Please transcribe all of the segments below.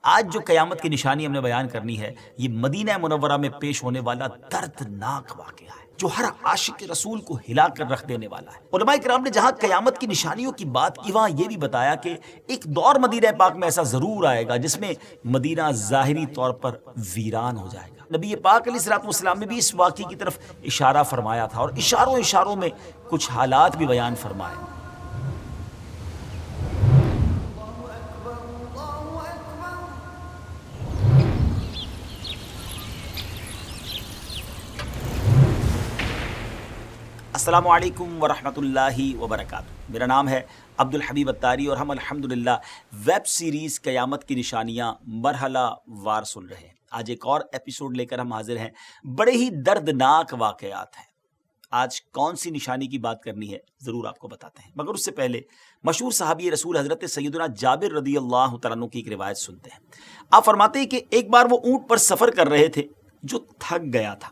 آج جو قیامت کی نشانی ہم نے بیان کرنی ہے، یہ مدینہ منورہ میں پیش ہونے والا دردناک واقعہ ہے جو ہر عاشق رسول کو ہلا کر رکھ دینے والا ہے۔ علماء کرام نے جہاں قیامت کی نشانیوں کی بات کی، وہاں یہ بھی بتایا کہ ایک دور مدینہ پاک میں ایسا ضرور آئے گا جس میں مدینہ ظاہری طور پر ویران ہو جائے گا۔ نبی پاک علیہ الصلوۃ والسلام نے بھی اس واقعے کی طرف اشارہ فرمایا تھا اور اشاروں میں کچھ حالات بھی بیان فرمائے۔ السلام علیکم ورحمۃ اللہ وبرکاتہ۔ میرا نام ہے عبد الحبیب اتاری اور ہم الحمدللہ ویب سیریز قیامت کی نشانیاں مرحلہ وار سن رہے ہیں۔ آج ایک اور ایپیسوڈ لے کر ہم حاضر ہیں۔ بڑے ہی دردناک واقعات ہیں۔ آج کون سی نشانی کی بات کرنی ہے ضرور آپ کو بتاتے ہیں، مگر اس سے پہلے مشہور صحابی رسول حضرت سیدنا جابر رضی اللہ تعالیٰ عنہ کی ایک روایت سنتے ہیں۔ آپ فرماتے ہیں کہ ایک بار وہ اونٹ پر سفر کر رہے تھے جو تھک گیا تھا۔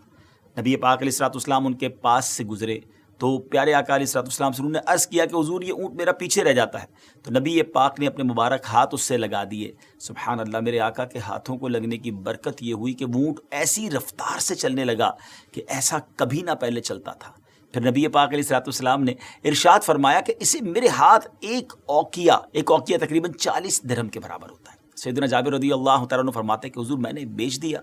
نبی پاک علیہ الصلوۃ والسلام ان کے پاس سے گزرے تو پیارے آقا علیہ الصلوۃ والسلام سے انہوں نے عرض کیا کہ حضور یہ اونٹ میرا پیچھے رہ جاتا ہے، تو نبی پاک نے اپنے مبارک ہاتھ اس سے لگا دیے۔ سبحان اللہ، میرے آقا کے ہاتھوں کو لگنے کی برکت یہ ہوئی کہ وہ اونٹ ایسی رفتار سے چلنے لگا کہ ایسا کبھی نہ پہلے چلتا تھا۔ پھر نبی پاک علیہ الصلوۃ والسلام نے ارشاد فرمایا کہ اسے میرے ہاتھ ایک اوقیہ تقریباً 40 درہم کے برابر ہوتا ہے۔ سیدنا جابر رضی اللہ تعالیٰ عنہ فرماتے ہیں کہ حضور میں نے بیچ دیا،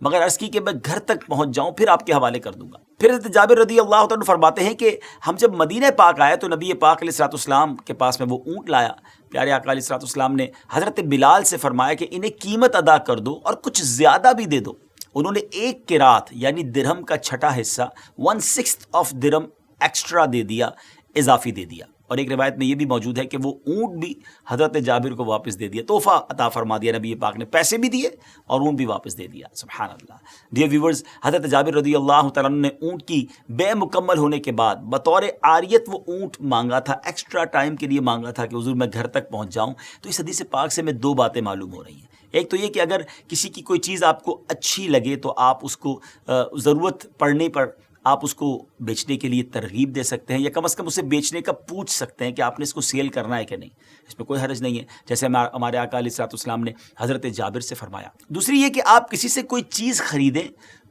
مگر عرض کی کہ میں گھر تک پہنچ جاؤں پھر آپ کے حوالے کر دوں گا۔ پھر حضرت جابر رضی اللہ تعالیٰ عنہ فرماتے ہیں کہ ہم جب مدینہ پاک آئے تو نبی پاک علیہ الصلوۃ والسلام کے پاس میں وہ اونٹ لایا۔ پیارے آقا علیہ الصلوۃ والسلام نے حضرت بلال سے فرمایا کہ انہیں قیمت ادا کر دو اور کچھ زیادہ بھی دے دو۔ انہوں نے ایک قرات یعنی درہم کا چھٹا حصہ 1/6 آف درہم ایکسٹرا دے دیا، اضافی دے دیا۔ اور ایک روایت میں یہ بھی موجود ہے کہ وہ اونٹ بھی حضرت جابر کو واپس دے دیا، تحفہ عطا فرما دیا نبی پاک نے، پیسے بھی دیے اور اونٹ بھی واپس دے دیا۔ سبحان اللہ۔ ڈیئر ویورز، حضرت جابر رضی اللہ تعالیٰ عنہ نے اونٹ کی بے مکمل ہونے کے بعد بطور عاریت وہ اونٹ مانگا تھا، ایکسٹرا ٹائم کے لیے مانگا تھا کہ حضور میں گھر تک پہنچ جاؤں۔ تو اس حدیث پاک سے میں دو باتیں معلوم ہو رہی ہیں۔ ایک تو یہ کہ اگر کسی کی کوئی چیز آپ کو اچھی لگے تو آپ اس کو ضرورت پڑنے پر آپ اس کو بیچنے کے لیے ترغیب دے سکتے ہیں، یا کم از کم اسے بیچنے کا پوچھ سکتے ہیں کہ آپ نے اس کو سیل کرنا ہے کہ نہیں، اس میں کوئی حرج نہیں ہے، جیسے ہمارے آقا علیہ الصلوۃ والسلام نے حضرت جابر سے فرمایا۔ دوسری یہ کہ آپ کسی سے کوئی چیز خریدیں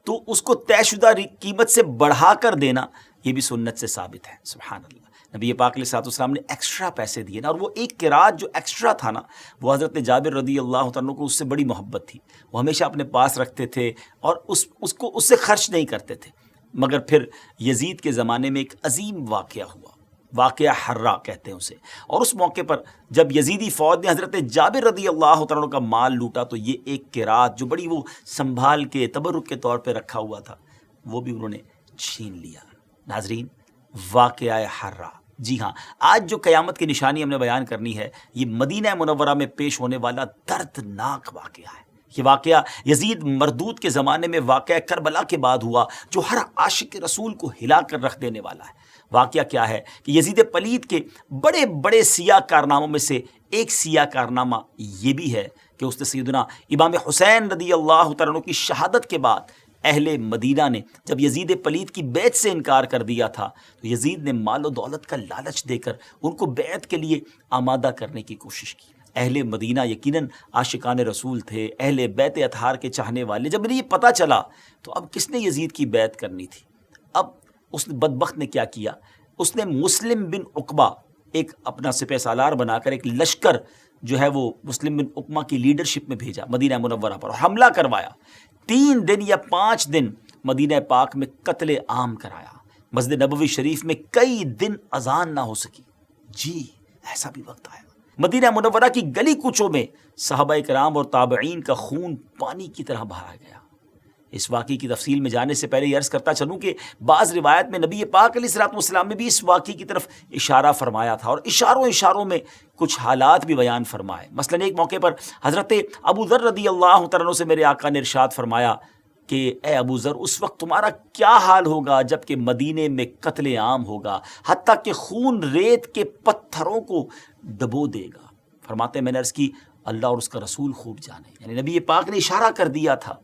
تو اس کو طے شدہ قیمت سے بڑھا کر دینا، یہ بھی سنت سے ثابت ہے۔ سبحان اللہ۔ نبی پاک علیہ الصلوۃ والسلام نے ایکسٹرا پیسے دیے نا، اور وہ ایک قرات جو ایکسٹرا تھا نا، وہ حضرت جابر رضی اللہ عنہ کو اس سے بڑی محبت تھی، وہ ہمیشہ اپنے پاس رکھتے تھے اور اس سے خرچ نہیں کرتے تھے۔ مگر پھر یزید کے زمانے میں ایک عظیم واقعہ ہوا، واقعہ حرہ کہتے ہیں اسے، اور اس موقع پر جب یزیدی فوج نے حضرت جابر رضی اللہ تعالیٰ عنہ کا مال لوٹا تو یہ ایک قرات جو بڑی وہ سنبھال کے تبرک کے طور پہ رکھا ہوا تھا وہ بھی انہوں نے چھین لیا۔ ناظرین، واقعہ حرہ، جی ہاں، آج جو قیامت کی نشانی ہم نے بیان کرنی ہے یہ مدینہ منورہ میں پیش ہونے والا دردناک واقعہ ہے۔ یہ واقعہ یزید مردود کے زمانے میں واقعہ کربلا کے بعد ہوا جو ہر عاشق رسول کو ہلا کر رکھ دینے والا ہے۔ واقعہ کیا ہے کہ یزید پلید کے بڑے بڑے سیاہ کارناموں میں سے ایک سیاہ کارنامہ یہ بھی ہے کہ اس نے سیدنا امام حسین رضی اللہ تعالیٰ عنہ کی شہادت کے بعد اہل مدینہ نے جب یزید پلید کی بیعت سے انکار کر دیا تھا تو یزید نے مال و دولت کا لالچ دے کر ان کو بیعت کے لیے آمادہ کرنے کی کوشش کی۔ اہل مدینہ یقیناً عاشقان رسول تھے، اہل بیت اطہار کے چاہنے والے۔ جب انہیں یہ پتہ چلا تو اب کس نے یزید کی بیعت کرنی تھی؟ اب اس بدبخت نے کیا کیا، اس نے مسلم بن عقبہ ایک اپنا سپہ سالار بنا کر ایک لشکر جو ہے وہ مسلم بن عقبہ کی لیڈرشپ میں بھیجا مدینہ منورہ پر اور حملہ کروایا۔ 3 دن یا 5 دن مدینہ پاک میں قتل عام کرایا۔ مسجد نبوی شریف میں کئی دن اذان نہ ہو سکی۔ جی، ایسا بھی وقت آیا۔ مدینہ منورہ کی گلی کوچوں میں صحابہ کرام اور تابعین کا خون پانی کی طرح بہایا گیا۔ اس واقعے کی تفصیل میں جانے سے پہلے یہ عرض کرتا چلوں کہ بعض روایت میں نبی پاک علیہ الصلوۃ والسلام نے بھی اس واقعے کی طرف اشارہ فرمایا تھا اور اشاروں میں کچھ حالات بھی بیان فرمائے۔ مثلا ایک موقع پر حضرت ابو ذر رضی اللہ تعالیٰ عنہ سے میرے آقا نے ارشاد فرمایا کہ اے ابو ذر، اس وقت تمہارا کیا حال ہوگا جب کہ مدینے میں قتل عام ہوگا، حتیٰ کہ خون ریت کے پتھروں کو ڈبو دے گا۔ فرماتے ہیں میں نے عرض کی اللہ اور اس کا رسول خوب جانے، یعنی نبی پاک نے اشارہ کر دیا تھا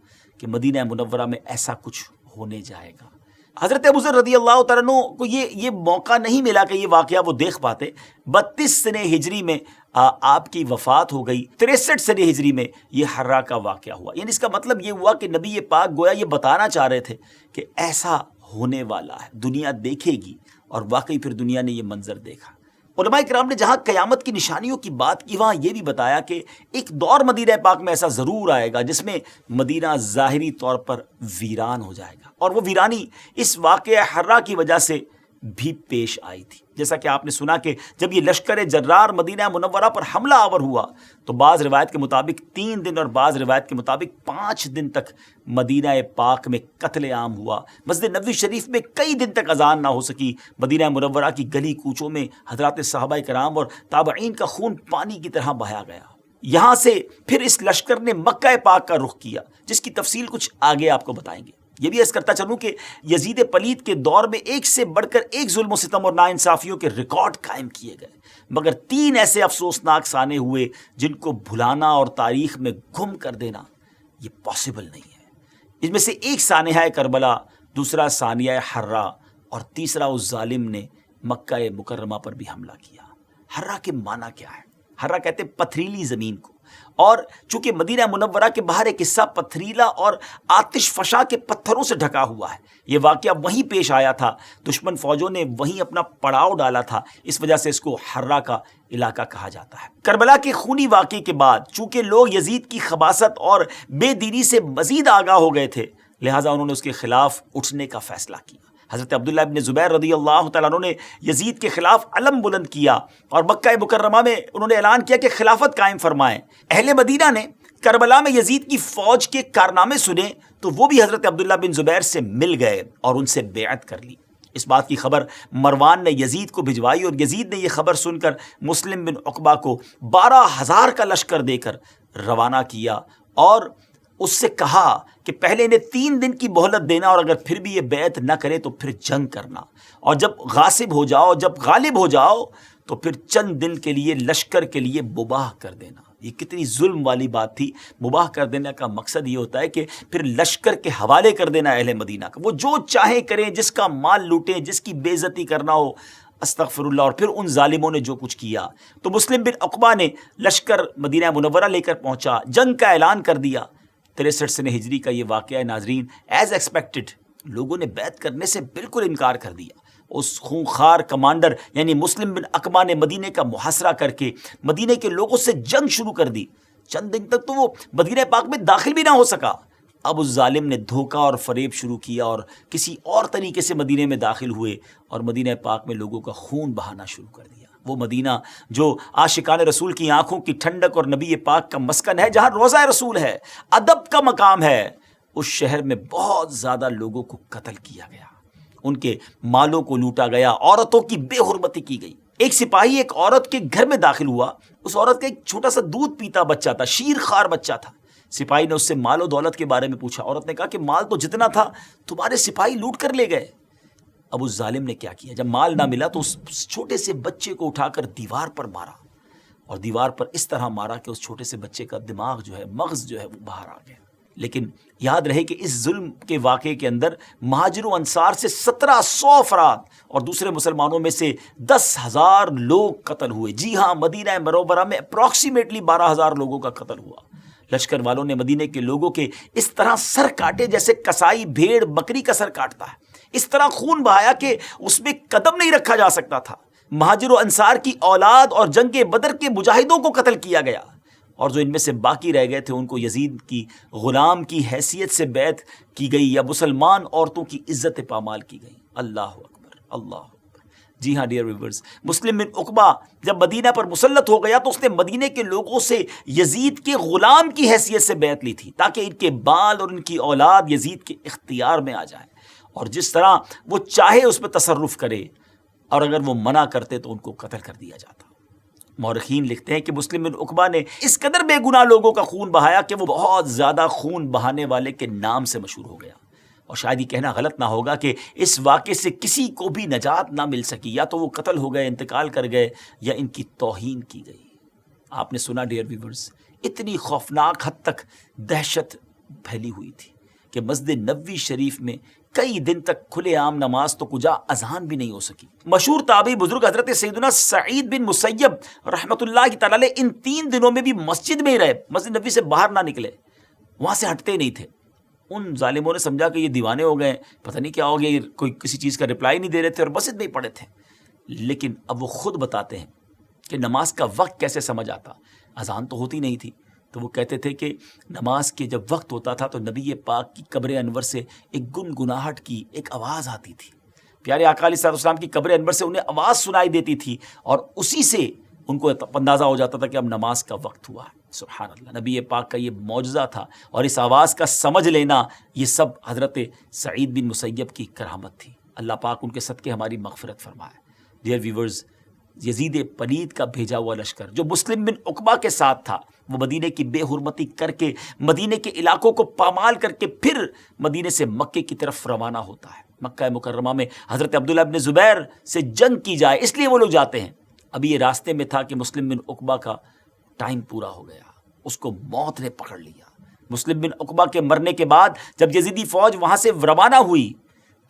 کہ مدینہ منورہ میں ایسا کچھ ہونے جائے گا۔ حضرت ابو ذر رضی اللہ تعالیٰ عنہ کو یہ موقع نہیں ملا کہ یہ واقعہ وہ دیکھ پاتے۔ 32 سنہ ہجری میں آپ کی وفات ہو گئی 63 سن ہجری میں یہ حرہ کا واقعہ ہوا. یعنی اس کا مطلب یہ ہوا کہ نبی پاک گویا یہ بتانا چاہ رہے تھے کہ ایسا ہونے والا ہے, دنیا دیکھے گی. اور واقعی پھر دنیا نے یہ منظر دیکھا. علماء کرام نے جہاں قیامت کی نشانیوں کی بات کی وہاں یہ بھی بتایا کہ ایک دور مدینہ پاک میں ایسا ضرور آئے گا جس میں مدینہ ظاہری طور پر ویران ہو جائے گا, اور وہ ویرانی اس واقعہ حرہ کی وجہ سے بھی پیش آئی تھی. جیسا کہ آپ نے سنا کہ جب یہ لشکر جرار مدینہ منورہ پر حملہ آور ہوا تو بعض روایت کے مطابق 3 دن اور بعض روایت کے مطابق 5 دن تک مدینہ پاک میں قتل عام ہوا. مسجد نبوی شریف میں کئی دن تک اذان نہ ہو سکی. مدینہ منورہ کی گلی کوچوں میں حضرات صحابہ کرام اور تابعین کا خون پانی کی طرح بہایا گیا. یہاں سے پھر اس لشکر نے مکہ پاک کا رخ کیا, جس کی تفصیل کچھ آگے آپ کو بتائیں گے. یہ بھی عرض کرتا چلوں کہ یزید پلید کے دور میں ایک سے بڑھ کر ایک ظلم و ستم اور ناانصافیوں کے ریکارڈ قائم کیے گئے, مگر 3 ایسے افسوسناک سانے ہوئے جن کو بھلانا اور تاریخ میں گم کر دینا یہ پاسبل نہیں ہے. اس میں سے ایک سانحہ کربلا, دوسرا ثانیہ حرہ, اور تیسرا اس ظالم نے مکہ مکرمہ پر بھی حملہ کیا. حرہ کے معنی کیا ہے؟ حرہ کہتے ہیں پتھریلی زمین کو, اور چونکہ مدینہ منورہ کے باہر ایک حصہ پتھریلا اور آتش فشاں کے پتھروں سے ڈھکا ہوا ہے. یہ واقعہ وہیں پیش آیا تھا, دشمن فوجوں نے وہیں اپنا پڑاؤ ڈالا تھا, اس وجہ سے اس کو حرہ کا علاقہ کہا جاتا ہے. کربلا کے خونی واقعے کے بعد چونکہ لوگ یزید کی خباثت اور بے دینی سے مزید آگاہ ہو گئے تھے, لہٰذا انہوں نے اس کے خلاف اٹھنے کا فیصلہ کیا. حضرت عبداللہ ابن زبیر رضی اللہ تعالیٰ عنہ نے یزید کے خلاف علم بلند کیا اور مکہ مکرمہ میں انہوں نے اعلان کیا کہ خلافت قائم فرمائیں. اہل مدینہ نے کربلا میں یزید کی فوج کے کارنامے سنے تو وہ بھی حضرت عبداللہ بن زبیر سے مل گئے اور ان سے بیعت کر لی. اس بات کی خبر مروان نے یزید کو بھجوائی اور یزید نے یہ خبر سن کر مسلم بن عقبہ کو 12,000 کا لشکر دے کر روانہ کیا اور اس سے کہا کہ پہلے انہیں 3 دن کی مہلت دینا, اور اگر پھر بھی یہ بیعت نہ کرے تو پھر جنگ کرنا, اور جب غاصب ہو جاؤ, جب غالب ہو جاؤ تو پھر چند دن کے لیے لشکر کے لیے مباح کر دینا. یہ کتنی ظلم والی بات تھی. مباح کر دینے کا مقصد یہ ہوتا ہے کہ پھر لشکر کے حوالے کر دینا اہل مدینہ کا, وہ جو چاہیں کریں, جس کا مال لوٹیں, جس کی بے عزتی کرنا ہو, استغفر اللہ. اور پھر ان ظالموں نے جو کچھ کیا تو مسلم بن عقبہ نے لشکر مدینہ منورہ لے کر پہنچا, جنگ کا اعلان کر دیا. 63 سن ہجری کا یہ واقعہ ناظرین ایز ایکسپیکٹڈ لوگوں نے بیعت کرنے سے بالکل انکار کر دیا. اس خونخوار کمانڈر یعنی مسلم بن عقبہ نے مدینے کا محاصرہ کر کے مدینے کے لوگوں سے جنگ شروع کر دی. چند دن تک تو وہ مدینہ پاک میں داخل بھی نہ ہو سکا. اب اس ظالم نے دھوکہ اور فریب شروع کیا اور کسی اور طریقے سے مدینے میں داخل ہوئے اور مدینہ پاک میں لوگوں کا خون بہانا شروع کر دیا. وہ مدینہ جو عاشقان رسول کی آنکھوں کی ٹھنڈک اور نبی پاک کا مسکن ہے, جہاں روضہ رسول ہے, ادب کا مقام ہے, اس شہر میں بہت زیادہ لوگوں کو قتل کیا گیا, ان کے مالوں کو لوٹا گیا, عورتوں کی بے حرمتی کی گئی. ایک سپاہی ایک عورت کے گھر میں داخل ہوا, اس عورت کا ایک چھوٹا سا دودھ پیتا بچہ تھا, شیر خوار بچہ تھا. سپاہی نے اس سے مال و دولت کے بارے میں پوچھا. عورت نے کہا کہ مال تو جتنا تھا تمہارے سپاہی لوٹ کر لے گئے. اب اس ظالم نے کیا کیا, جب مال نہ ملا تو اس چھوٹے سے بچے کو اٹھا کر دیوار پر مارا, اور دیوار پر اس طرح مارا کہ اس چھوٹے سے بچے کا دماغ جو ہے, مغز جو ہے وہ باہر آ گیا. لیکن یاد رہے کہ اس ظلم کے واقعے کے اندر مہاجر و انصار سے 1700 افراد اور دوسرے مسلمانوں میں سے 10,000 لوگ قتل ہوئے. جی ہاں, مدینہ منورہ میں اپروکسیمیٹلی 12,000 لوگوں کا قتل ہوا. لشکر والوں نے مدینے کے لوگوں کے اس طرح سر کاٹے جیسے کسائی بھیڑ بکری کا سر کاٹتا ہے, اس طرح خون بہایا کہ اس میں قدم نہیں رکھا جا سکتا تھا. مہاجر و انصار کی اولاد اور جنگ بدر کے مجاہدوں کو قتل کیا گیا, اور جو ان میں سے باقی رہ گئے تھے ان کو یزید کی غلام کی حیثیت سے بیعت کی گئی یا مسلمان عورتوں کی عزت پامال کی گئی. اللہ اکبر, اللہ اکبر. جی ہاں ڈیئر ویورز, مسلم بن عقبہ جب مدینہ پر مسلط ہو گیا تو اس نے مدینے کے لوگوں سے یزید کے غلام کی حیثیت سے بیعت لی تھی تاکہ ان کے بال اور ان کی اولاد یزید کے اختیار میں آ جائے, اور جس طرح وہ چاہے اس میں تصرف کرے, اور اگر وہ منع کرتے تو ان کو قتل کر دیا جاتا. مورخین لکھتے ہیں کہ مسلم بن عقبہ نے اس قدر بے گناہ لوگوں کا خون بہایا کہ وہ بہت زیادہ خون بہانے والے کے نام سے مشہور ہو گیا. اور شاید یہ کہنا غلط نہ ہوگا کہ اس واقعے سے کسی کو بھی نجات نہ مل سکی, یا تو وہ قتل ہو گئے, انتقال کر گئے, یا ان کی توہین کی گئی. آپ نے سنا ڈیئر ویورز, اتنی خوفناک حد تک دہشت پھیلی ہوئی تھی کہ مسجد نبوی شریف میں کئی دن تک کھلے عام نماز تو کجا اذان بھی نہیں ہو سکی۔ مشہور تابعی بزرگ حضرت سیدنا سعید بن مسیب رحمۃ اللہ کی تعالی ان 3 دنوں میں بھی مسجد میں ہی رہے، مسجد نبوی سے باہر نہ نکلے، وہاں سے ہٹتے نہیں تھے۔ ان ظالموں نے سمجھا کہ یہ دیوانے ہو گئے، پتہ نہیں کیا ہو گیا، کوئی کسی چیز کا رپلائی نہیں دے رہے تھے اور مسجد میں ہی پڑے تھے۔ لیکن اب وہ خود بتاتے ہیں کہ نماز کا وقت کیسے سمجھ آتا، اذان تو ہوتی نہیں تھی، تو وہ کہتے تھے کہ نماز کے جب وقت ہوتا تھا تو نبی پاک کی قبر انور سے ایک گنگناہٹ کی ایک آواز آتی تھی، پیارے آقا علیہ السلام کی قبر انور سے انہیں آواز سنائی دیتی تھی، اور اسی سے ان کو اندازہ ہو جاتا تھا کہ اب نماز کا وقت ہوا ہے۔ سبحان اللہ، نبی پاک کا یہ معجزہ تھا، اور اس آواز کا سمجھ لینا یہ سب حضرت سعید بن مسیب کی کرامت تھی۔ اللہ پاک ان کے صدقے ہماری مغفرت فرمائے۔ ڈیئر ویورز، یزید پلید کا بھیجا ہوا لشکر جو مسلم بن عقبہ کے ساتھ تھا، وہ مدینے کی بے حرمتی کر کے مدینے کے علاقوں کو پامال کر کے پھر مدینے سے مکے کی طرف روانہ ہوتا ہے۔ مکہ مکرمہ میں حضرت عبداللہ بن زبیر سے جنگ کی جائے، اس لیے وہ لوگ جاتے ہیں۔ ابھی یہ راستے میں تھا کہ مسلم بن عقبہ کا ٹائم پورا ہو گیا، اس کو موت نے پکڑ لیا۔ مسلم بن عقبہ کے مرنے کے بعد جب یزیدی فوج وہاں سے روانہ ہوئی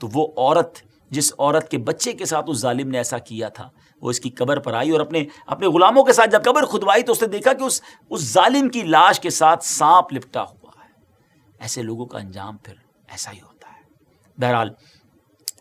تو وہ عورت، جس عورت کے بچے کے ساتھ اس ظالم نے ایسا کیا تھا، وہ اس کی قبر پر آئی اور اپنے غلاموں کے ساتھ جب قبر کھدوائی تو اس نے دیکھا کہ اس ظالم کی لاش کے ساتھ سانپ لپٹا ہوا ہے۔ ایسے لوگوں کا انجام پھر ایسا ہی ہوتا ہے۔ بہرحال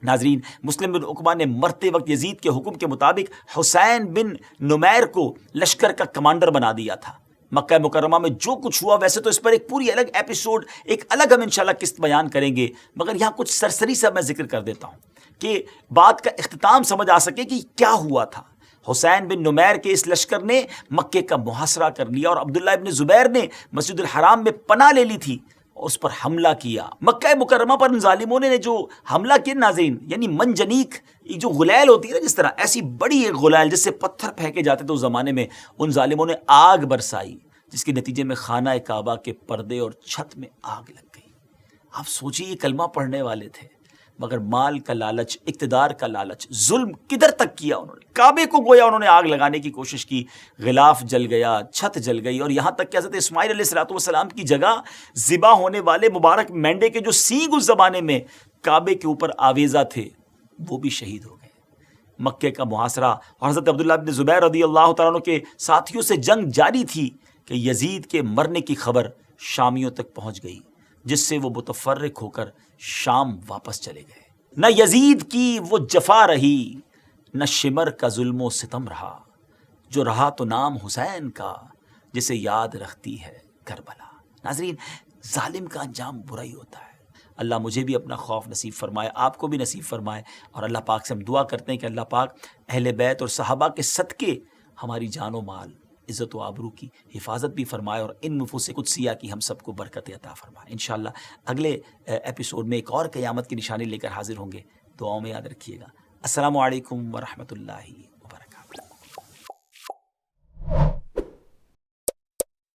ناظرین، مسلم بن عقبہ نے مرتے وقت یزید کے حکم کے مطابق حسین بن نمیر کو لشکر کا کمانڈر بنا دیا تھا۔ مکہ مکرمہ میں جو کچھ ہوا، ویسے تو اس پر ایک پوری الگ ایپیسوڈ، ایک الگ ہم انشاءاللہ قسط بیان کریں گے، مگر یہاں کچھ سرسری سا میں ذکر کر دیتا ہوں کہ بات کا اختتام سمجھ آ سکے کہ کیا ہوا تھا۔ حسین بن نمیر کے اس لشکر نے مکے کا محاصرہ کر لیا اور عبداللہ ابن زبیر نے مسجد الحرام میں پناہ لے لی تھی، اس پر حملہ کیا۔ مکہ مکرمہ پر ان ظالموں نے جو حملہ کیا ناظرین، یعنی منجنیق جو غلیل ہوتی ہے نا، جس طرح ایسی بڑی ایک غلیل جس سے پتھر پھینکے جاتے تھے اس زمانے میں، ان ظالموں نے آگ برسائی، جس کے نتیجے میں خانہ کعبہ کے پردے اور چھت میں آگ لگ گئی۔ آپ سوچیے، یہ کلمہ پڑھنے والے تھے، مگر مال کا لالچ، اقتدار کا لالچ، ظلم کدھر تک کیا انہوں نے، کعبے کو گویا انہوں نے آگ لگانے کی کوشش کی، غلاف جل گیا، چھت جل گئی، اور یہاں تک کہ حضرت اسماعیل علیہ السلام کی جگہ ذبح ہونے والے مبارک مینڈے کے جو سینگ اس زمانے میں کعبے کے اوپر آویزہ تھے، وہ بھی شہید ہو گئے۔ مکے کا محاصرہ اور حضرت عبداللہ بن زبیر رضی اللہ تعالیٰ عنہ کے ساتھیوں سے جنگ جاری تھی کہ یزید کے مرنے کی خبر شامیوں تک پہنچ گئی، جس سے وہ متفرق ہو کر شام واپس چلے گئے۔ نہ یزید کی وہ جفا رہی، نہ شمر کا ظلم و ستم رہا، جو رہا تو نام حسین کا، جسے یاد رکھتی ہے کربلا۔ ناظرین، ظالم کا انجام برا ہی ہوتا ہے۔ اللہ مجھے بھی اپنا خوف نصیب فرمائے، آپ کو بھی نصیب فرمائے، اور اللہ پاک سے ہم دعا کرتے ہیں کہ اللہ پاک اہل بیت اور صحابہ کے صدقے ہماری جان و مال، عزت و آبرو کی حفاظت بھی فرمائے، اور ان نفوس قدسیہ کی ہم سب کو برکت عطا فرمائے۔ انشاءاللہ اگلے ایپیسوڈ میں ایک اور قیامت کی نشانی لے کر حاضر ہوں گے۔ دعاؤں میں یاد رکھیے گا۔ السلام علیکم ورحمۃ اللہ